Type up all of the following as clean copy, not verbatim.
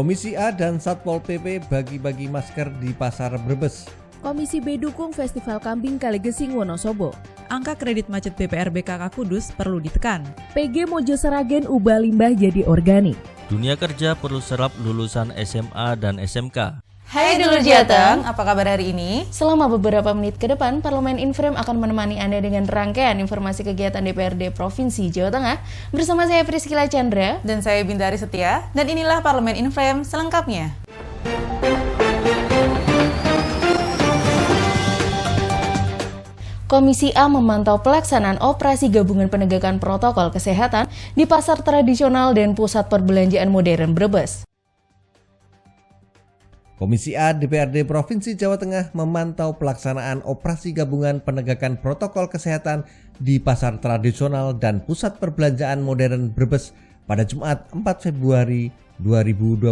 Komisi A dan Satpol PP bagi-bagi masker di Pasar Brebes. Komisi B dukung Festival Kambing Kaligesing Wonosobo. Angka kredit macet BPRBKK Kudus perlu ditekan. PG Mojo Seragen ubah limbah jadi organik. Dunia kerja perlu serap lulusan SMA dan SMK. Hai dulur Jateng, apa kabar hari ini? Selama beberapa menit ke depan, Parlemen Inframe akan menemani Anda dengan rangkaian informasi kegiatan DPRD Provinsi Jawa Tengah. Bersama saya Priscila Chandra. Dan saya Bintari Setia, dan inilah Parlemen Inframe selengkapnya. Komisi A memantau pelaksanaan operasi gabungan penegakan protokol kesehatan di pasar tradisional dan pusat perbelanjaan modern Brebes. Komisi A DPRD Provinsi Jawa Tengah memantau pelaksanaan operasi gabungan penegakan protokol kesehatan di pasar tradisional dan pusat perbelanjaan modern Brebes pada Jumat 4 Februari 2022.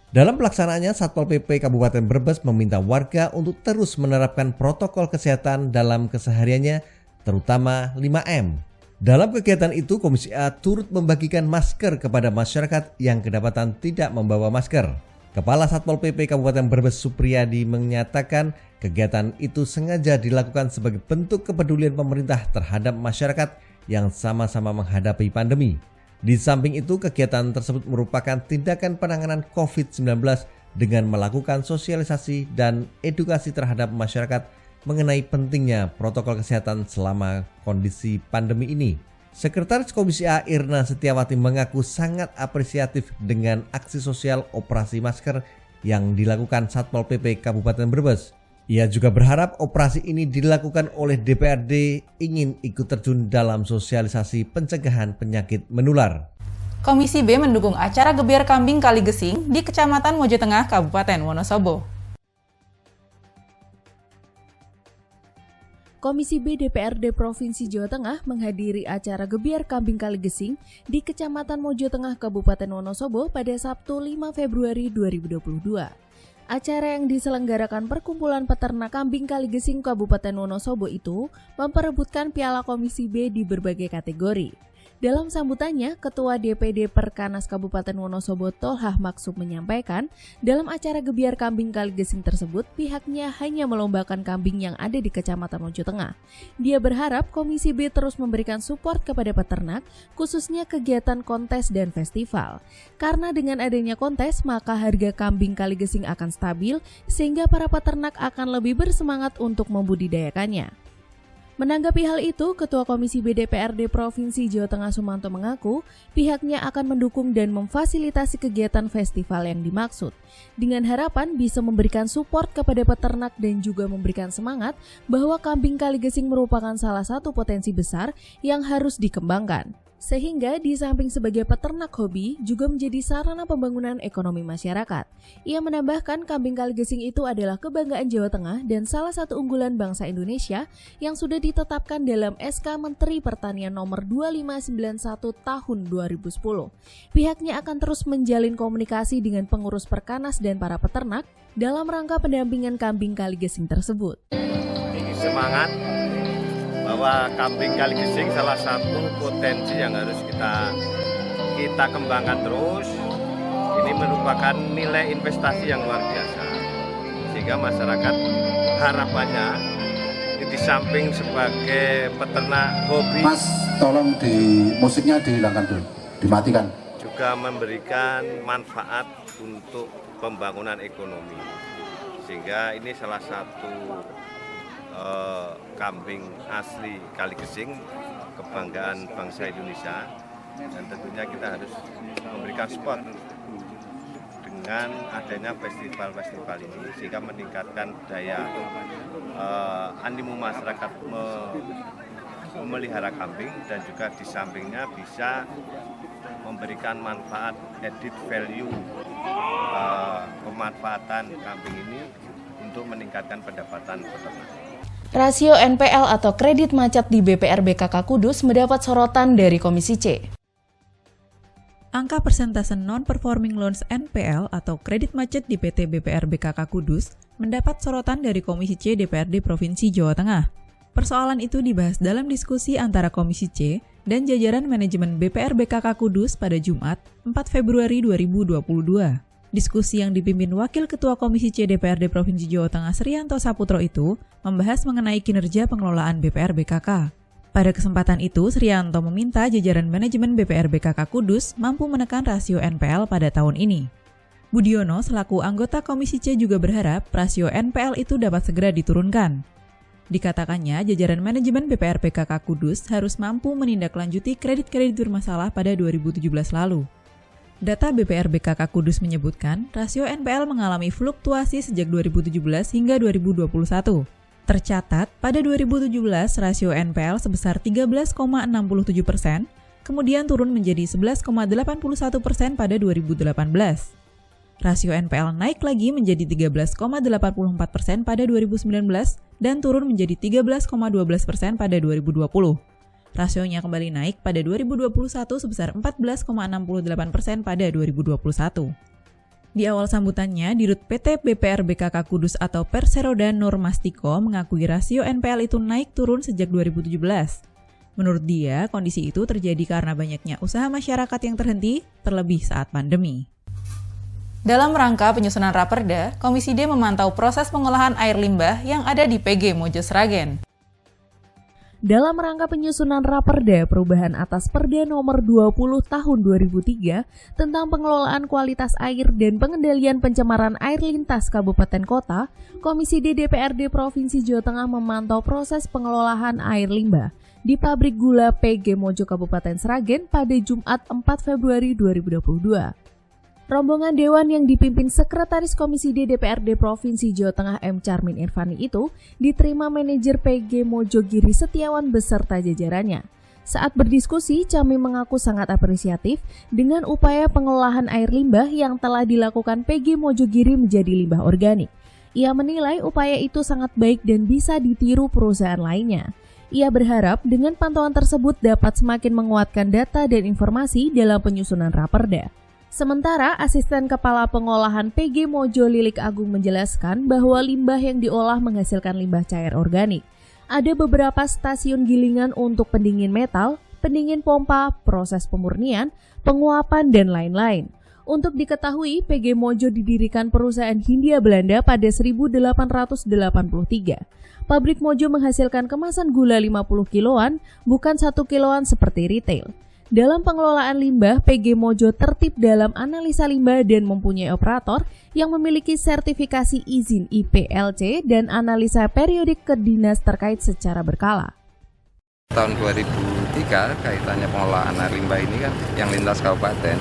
Dalam pelaksanaannya, Satpol PP Kabupaten Brebes meminta warga untuk terus menerapkan protokol kesehatan dalam kesehariannya, terutama 5M. Dalam kegiatan itu, Komisi A turut membagikan masker kepada masyarakat yang kedapatan tidak membawa masker. Kepala Satpol PP Kabupaten Brebes Supriyadi menyatakan kegiatan itu sengaja dilakukan sebagai bentuk kepedulian pemerintah terhadap masyarakat yang sama-sama menghadapi pandemi. Di samping itu, kegiatan tersebut merupakan tindakan penanganan COVID-19 dengan melakukan sosialisasi dan edukasi terhadap masyarakat mengenai pentingnya protokol kesehatan selama kondisi pandemi ini. Sekretaris Komisi A Irna Setiawati mengaku sangat apresiatif dengan aksi sosial operasi masker yang dilakukan Satpol PP Kabupaten Brebes. Ia juga berharap operasi ini dilakukan oleh DPRD ingin ikut terjun dalam sosialisasi pencegahan penyakit menular. Komisi B mendukung acara Gebiar Kambing Kaligesing di Kecamatan Mojo Tengah, Kabupaten Wonosobo. Komisi B DPRD Provinsi Jawa Tengah menghadiri acara Gebiar Kambing Kaligesing di Kecamatan Mojo Tengah, Kabupaten Wonosobo pada Sabtu 5 Februari 2022. Acara yang diselenggarakan Perkumpulan Peternak Kambing Kaligesing Kabupaten Wonosobo itu memperebutkan piala Komisi B di berbagai kategori. Dalam sambutannya, Ketua DPD Perkanas Kabupaten Wonosobo Tolhah Maksum menyampaikan, dalam acara Gebiar Kambing Kaligesing tersebut, pihaknya hanya melombakan kambing yang ada di Kecamatan Mojo Tengah. Dia berharap Komisi B terus memberikan support kepada peternak, khususnya kegiatan kontes dan festival. Karena dengan adanya kontes, maka harga kambing Kaligesing akan stabil, sehingga para peternak akan lebih bersemangat untuk membudidayakannya. Menanggapi hal itu, Ketua Komisi B DPRD Provinsi Jawa Tengah Sumanto mengaku pihaknya akan mendukung dan memfasilitasi kegiatan festival yang dimaksud, dengan harapan bisa memberikan support kepada peternak dan juga memberikan semangat bahwa kambing Kaligesing merupakan salah satu potensi besar yang harus dikembangkan. Sehingga di samping sebagai peternak hobi juga menjadi sarana pembangunan ekonomi masyarakat. Ia menambahkan kambing Kaligesing itu adalah kebanggaan Jawa Tengah dan salah satu unggulan bangsa Indonesia yang sudah ditetapkan dalam SK Menteri Pertanian nomor 2591 tahun 2010. Pihaknya akan terus menjalin komunikasi dengan pengurus Perkanas dan para peternak dalam rangka pendampingan kambing Kaligesing tersebut. Semangat bahwa kambing Kaligesing salah satu potensi yang harus kita kembangkan terus. Ini merupakan nilai investasi yang luar biasa, sehingga masyarakat harapannya di samping sebagai peternak hobi, Mas, tolong musiknya dihilangkan dulu, dimatikan. Juga memberikan manfaat untuk pembangunan ekonomi, sehingga ini salah satu kambing asli Kaligesing, kebanggaan bangsa Indonesia, dan tentunya kita harus memberikan support dengan adanya festival-festival ini sehingga meningkatkan daya animo masyarakat memelihara kambing, dan juga di sampingnya bisa memberikan manfaat added value pemanfaatan kambing ini untuk meningkatkan pendapatan peternak. Rasio NPL atau kredit macet di BPRBKK Kudus mendapat sorotan dari Komisi C. Angka persentase non-performing loans NPL atau kredit macet di PT BPRBKK Kudus mendapat sorotan dari Komisi C DPRD Provinsi Jawa Tengah. Persoalan itu dibahas dalam diskusi antara Komisi C dan jajaran manajemen BPRBKK Kudus pada Jumat 4 Februari 2022. Diskusi yang dipimpin Wakil Ketua Komisi C DPRD Provinsi Jawa Tengah Srianto Saputro itu membahas mengenai kinerja pengelolaan BPR BKK. Pada kesempatan itu, Srianto meminta jajaran manajemen BPR BKK Kudus mampu menekan rasio NPL pada tahun ini. Budiono selaku anggota Komisi C juga berharap rasio NPL itu dapat segera diturunkan. Dikatakannya, jajaran manajemen BPR BKK Kudus harus mampu menindaklanjuti kredit-kredit bermasalah pada 2017 lalu. Data BPR BKK Kudus menyebutkan, rasio NPL mengalami fluktuasi sejak 2017 hingga 2021. Tercatat, pada 2017 rasio NPL sebesar 13,67%, kemudian turun menjadi 11,81% pada 2018. Rasio NPL naik lagi menjadi 13,84% pada 2019 dan turun menjadi 13,12% pada 2020. Rasionya kembali naik pada 2021 sebesar 14,68% pada 2021. Di awal sambutannya, Dirut PT BPR BKK Kudus atau Perseroda Nur Mastiko mengakui rasio NPL itu naik turun sejak 2017. Menurut dia, kondisi itu terjadi karena banyaknya usaha masyarakat yang terhenti, terlebih saat pandemi. Dalam rangka penyusunan Raperda, Komisi D memantau proses pengolahan air limbah yang ada di PG Mojo Sragen. Dalam rangka penyusunan Raperda perubahan atas Perda Nomor 20 Tahun 2003 tentang pengelolaan kualitas air dan pengendalian pencemaran air lintas kabupaten kota, Komisi D DPRD Provinsi Jawa Tengah memantau proses pengelolaan air limbah di pabrik gula PG Mojo Kabupaten Sragen pada Jumat 4 Februari 2022. Rombongan Dewan yang dipimpin Sekretaris Komisi D DPRD Provinsi Jawa Tengah M. Charmin Irvani itu diterima manajer PG Mojogiri Setiawan beserta jajarannya. Saat berdiskusi, Charmin mengaku sangat apresiatif dengan upaya pengolahan air limbah yang telah dilakukan PG Mojogiri menjadi limbah organik. Ia menilai upaya itu sangat baik dan bisa ditiru perusahaan lainnya. Ia berharap dengan pantauan tersebut dapat semakin menguatkan data dan informasi dalam penyusunan Raperda. Sementara, Asisten Kepala Pengolahan PG Mojo Lilik Agung menjelaskan bahwa limbah yang diolah menghasilkan limbah cair organik. Ada beberapa stasiun gilingan untuk pendingin metal, pendingin pompa, proses pemurnian, penguapan, dan lain-lain. Untuk diketahui, PG Mojo didirikan perusahaan Hindia Belanda pada 1883. Pabrik Mojo menghasilkan kemasan gula 50 kiloan, bukan 1 kiloan seperti retail. Dalam pengelolaan limbah, PG Mojo tertib dalam analisa limbah dan mempunyai operator yang memiliki sertifikasi izin IPLC dan analisa periodik ke dinas terkait secara berkala. Tahun 2003 kaitannya pengolahan air limbah ini kan yang lintas kabupaten,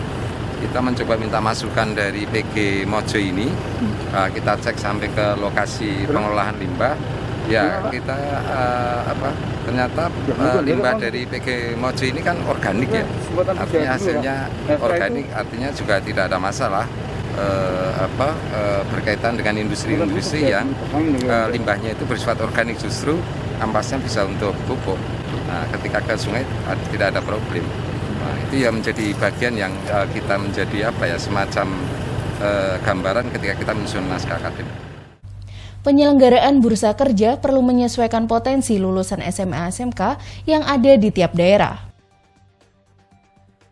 kita mencoba minta masukan dari PG Mojo ini, kita cek sampai ke lokasi pengolahan limbah. Ya, kita ternyata limbah dari PG Mojo ini kan organik ya, artinya hasilnya organik, artinya juga tidak ada masalah berkaitan dengan industri-industri yang limbahnya itu bersifat organik, justru ampasnya bisa untuk pupuk. Nah, ketika ke sungai tidak ada problem. Nah, itu ya menjadi bagian yang kita menjadi semacam gambaran ketika kita menyusun naskah akademik. Penyelenggaraan bursa kerja perlu menyesuaikan potensi lulusan SMA-SMK yang ada di tiap daerah.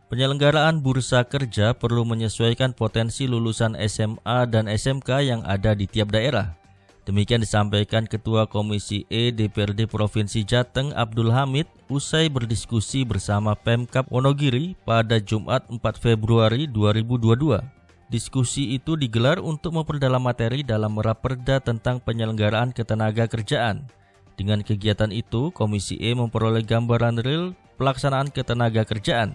Penyelenggaraan bursa kerja perlu menyesuaikan potensi lulusan SMA dan SMK yang ada di tiap daerah. Demikian disampaikan Ketua Komisi E DPRD Provinsi Jateng Abdul Hamid usai berdiskusi bersama Pemkab Wonogiri pada Jumat 4 Februari 2022. Diskusi itu digelar untuk memperdalam materi dalam Raperda tentang penyelenggaraan ketenaga kerjaan. Dengan kegiatan itu, Komisi E memperoleh gambaran real pelaksanaan ketenaga kerjaan.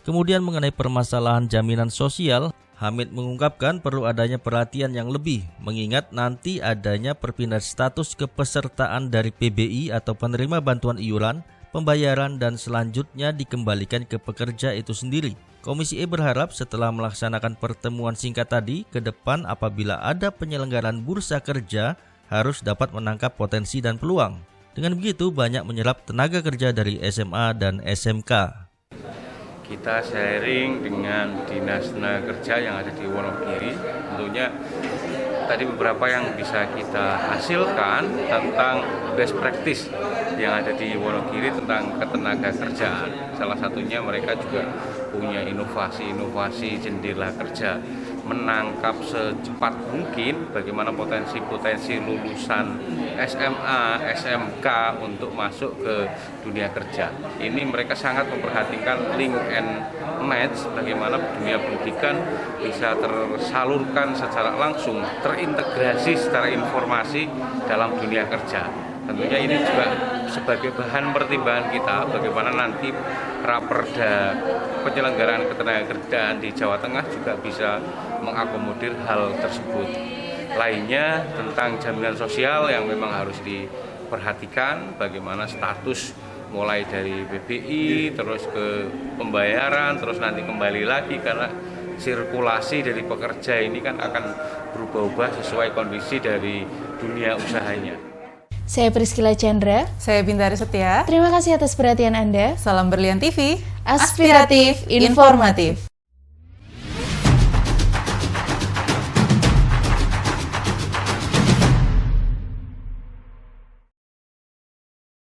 Kemudian mengenai permasalahan jaminan sosial, Hamid mengungkapkan perlu adanya perhatian yang lebih, mengingat nanti adanya perpindahan status kepesertaan dari PBI atau penerima bantuan iuran, pembayaran dan selanjutnya dikembalikan ke pekerja itu sendiri. Komisi E berharap setelah melaksanakan pertemuan singkat tadi, ke depan apabila ada penyelenggaraan bursa kerja harus dapat menangkap potensi dan peluang. Dengan begitu banyak menyerap tenaga kerja dari SMA dan SMK. Kita sharing dengan Dinas Tenaga Kerja yang ada di Wonogiri, tentunya tadi beberapa yang bisa kita hasilkan tentang best practice yang ada di Wonogiri tentang ketenaga kerjaan. Salah satunya mereka juga punya inovasi-inovasi jendela kerja menangkap secepat mungkin bagaimana potensi-potensi lulusan SMA, SMK untuk masuk ke dunia kerja. Ini mereka sangat memperhatikan link and match, bagaimana dunia pendidikan bisa tersalurkan secara langsung, terintegrasi secara informasi dalam dunia kerja. Tentunya ini juga sebagai bahan pertimbangan kita bagaimana nanti Raperda penyelenggaraan ketenagakerjaan di Jawa Tengah juga bisa mengakomodir hal tersebut. Lainnya tentang jaminan sosial yang memang harus diperhatikan, bagaimana status mulai dari BBI terus ke pembayaran terus nanti kembali lagi karena sirkulasi dari pekerja ini kan akan berubah-ubah sesuai kondisi dari dunia usahanya. Saya Priscila Chandra. Saya Bintari Setia. Terima kasih atas perhatian Anda. Salam Berlian TV, Aspiratif, informatif.